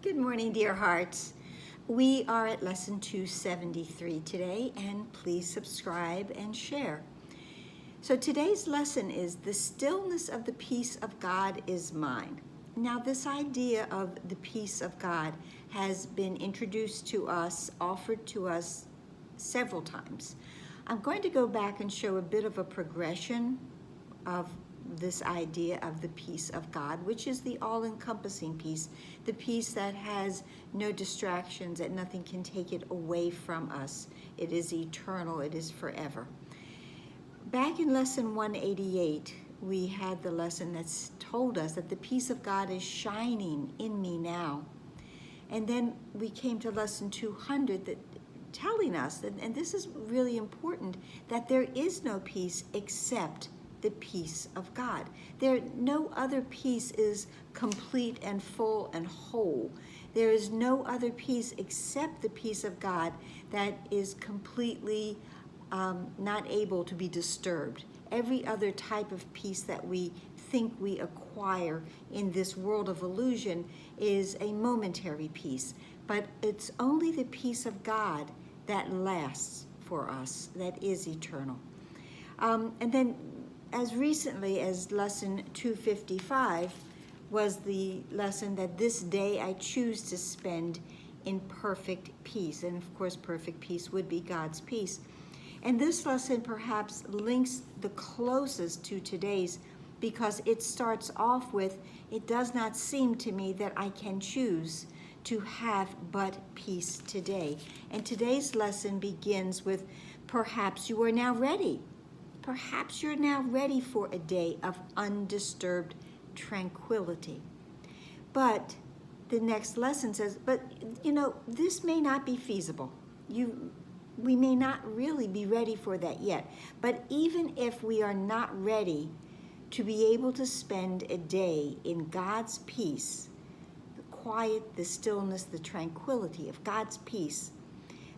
Good morning, dear hearts. We are at lesson 273 today, and please subscribe and share. So today's lesson is the stillness of the peace of God is mine. Now, this idea of the peace of God has been introduced to us, offered to us several times. I'm going to go back and show a bit of a progression of this idea of the peace of God, which is the all-encompassing peace, the peace that has no distractions, that nothing can take it away from us. It is eternal, it is forever. Back in lesson 188, we had the lesson that's told us that the peace of God is shining in me now. And then we came to lesson 200 that telling us, and this is really important, that there is no peace except the peace of God. No other peace is complete and full and whole. There is no other peace except the peace of God that is completely not able to be disturbed. Every other type of peace that we think we acquire in this world of illusion is a momentary peace, but it's only the peace of God that lasts for us, that is eternal. And then as recently as lesson 255 was the lesson that this day I choose to spend in perfect peace. And of course, perfect peace would be God's peace. And this lesson perhaps links the closest to today's because it starts off with, it does not seem to me that I can choose to have but peace today. And today's lesson begins with, perhaps you are now ready. Perhaps you're now ready for a day of undisturbed tranquility. But the next lesson says, but this may not be feasible. We may not really be ready for that yet. But even if we are not ready to be able to spend a day in God's peace, the quiet, the stillness, the tranquility of God's peace,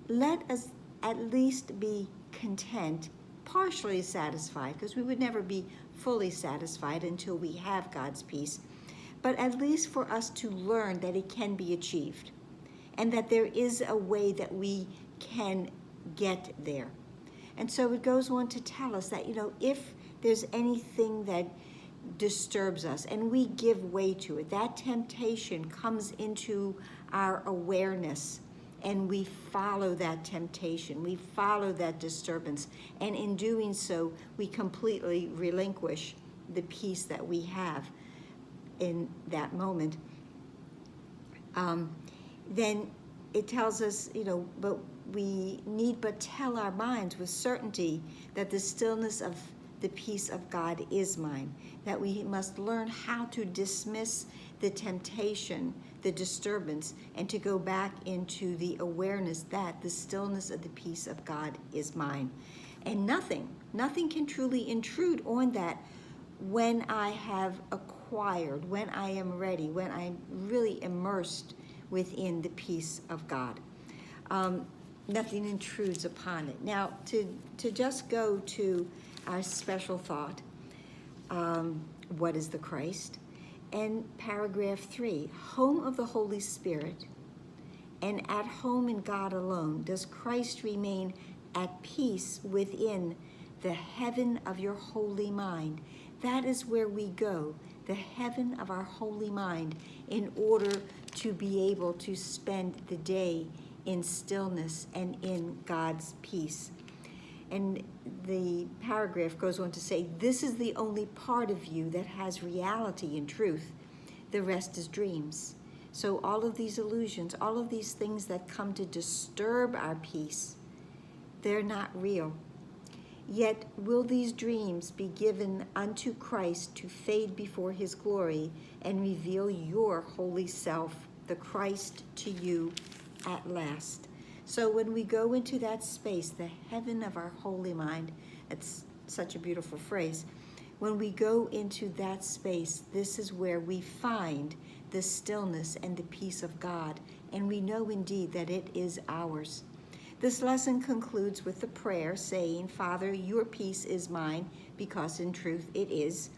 let us at least be content, partially satisfied, because we would never be fully satisfied until we have God's peace, but at least for us to learn that it can be achieved and that there is a way that we can get there. And so it goes on to tell us that, if there's anything that disturbs us and we give way to it, that temptation comes into our awareness, and we follow that temptation, we follow that disturbance, and in doing so, we completely relinquish the peace that we have in that moment. Then it tells us, but we need but tell our minds with certainty that the stillness of the peace of God is mine, that we must learn how to dismiss the temptation, the disturbance, and to go back into the awareness that the stillness of the peace of God is mine. And nothing can truly intrude on that when I have acquired, when I am ready, when I'm really immersed within the peace of God. Nothing intrudes upon it. Now, to just go to our special thought, what is the Christ? And paragraph 3, home of the Holy Spirit and at home in God alone, does Christ remain at peace within the heaven of your holy mind. That is where we go, the heaven of our holy mind, in order to be able to spend the day in stillness and in God's peace. And the paragraph goes on to say, this is the only part of you that has reality and truth. The rest is dreams. So all of these illusions, all of these things that come to disturb our peace, they're not real. Yet will these dreams be given unto Christ to fade before his glory and reveal your holy self, the Christ, to you at last. So when we go into that space, the heaven of our holy mind, that's such a beautiful phrase. When we go into that space, this is where we find the stillness and the peace of God, and we know indeed that it is ours. This lesson concludes with the prayer saying, Father, your peace is mine, because in truth it is.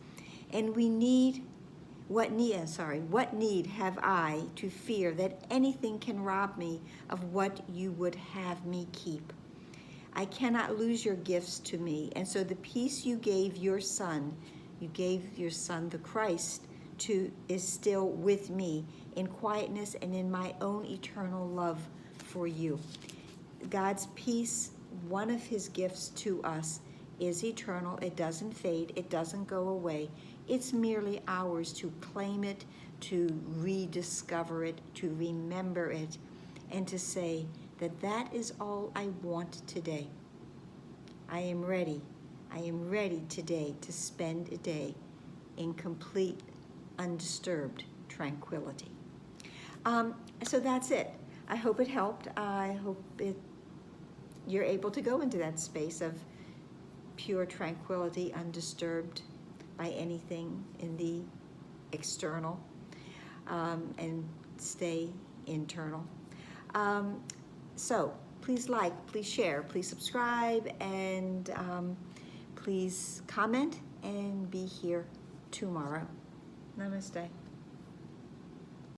And we need What need have I to fear that anything can rob me of what you would have me keep? I cannot lose your gifts to me. And so the peace you gave your son the Christ, is still with me in quietness and in my own eternal love for you. God's peace, one of his gifts to us, is eternal. It doesn't fade. It doesn't go away. It's merely ours to claim it, to rediscover it, to remember it, and to say that that is all I want today. I am ready. I am ready today to spend a day in complete, undisturbed tranquility. So that's it. I hope it helped. I hope you're able to go into that space of pure tranquility, undisturbed by anything in the external, and stay internal. So please like, please share, please subscribe, and please comment, and be here tomorrow. Namaste.